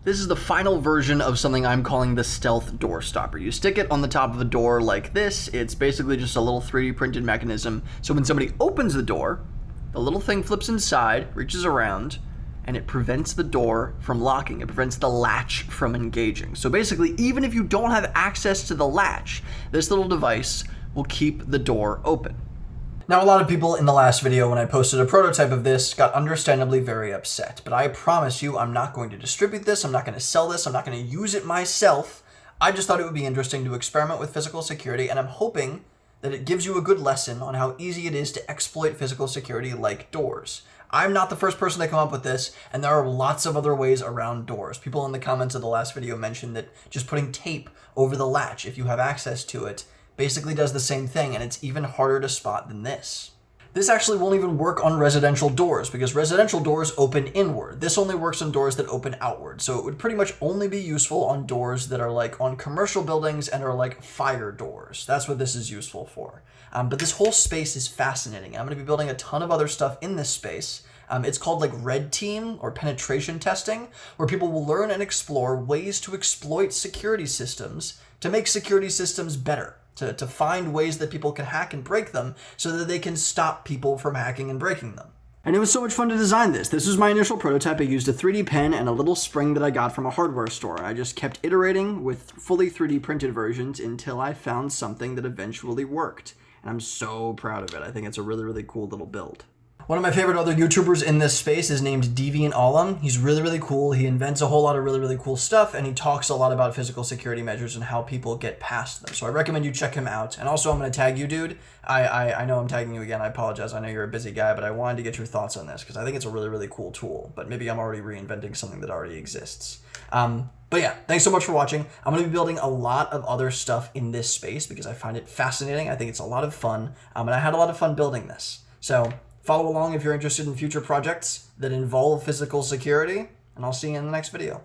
This is the final version of something I'm calling the stealth door stopper. You stick it on the top of a door like this. It's basically just a little 3D printed mechanism. So when somebody opens the door, the little thing flips inside, reaches around, and it prevents the door from locking. It prevents the latch from engaging. So basically, even if you don't have access to the latch, this little device will keep the door open. Now, a lot of people in the last video when I posted a prototype of this got understandably very upset, but I promise you I'm not going to distribute this, I'm not going to sell this, I'm not going to use it myself. I just thought it would be interesting to experiment with physical security, and I'm hoping that it gives you a good lesson on how easy it is to exploit physical security like doors. I'm not the first person to come up with this, and there are lots of other ways around doors. People in the comments of the last video mentioned that just putting tape over the latch, if you have access to it, basically does the same thing, and it's even harder to spot than this. This actually won't even work on residential doors, because residential doors open inward. This only works on doors that open outward, so it would pretty much only be useful on doors that are like on commercial buildings and are like fire doors. That's what this is useful for. But this whole space is fascinating. I'm going to be building a ton of other stuff in this space. It's called like red team or penetration testing, where people will learn and explore ways to exploit security systems to make security systems better. To find ways that people can hack and break them so that they can stop people from hacking and breaking them. And it was so much fun to design this. This was my initial prototype. I used a 3D pen and a little spring that I got from a hardware store. I just kept iterating with fully 3D printed versions until I found something that eventually worked. And I'm so proud of it. I think it's a really, really cool little build. One of my favorite other YouTubers in this space is named Deviant. He's really, really cool. He invents a whole lot of really, really cool stuff, and he talks a lot about physical security measures and how people get past them. So I recommend you check him out. And also, I'm going to tag you, dude. I know I'm tagging you again. I apologize. I know you're a busy guy, but I wanted to get your thoughts on this because I think it's a really, really cool tool. But maybe I'm already reinventing something that already exists. But yeah, thanks so much for watching. I'm going to be building a lot of other stuff in this space because I find it fascinating. I think it's a lot of fun, and I had a lot of fun building this. So follow along if you're interested in future projects that involve physical security, and I'll see you in the next video.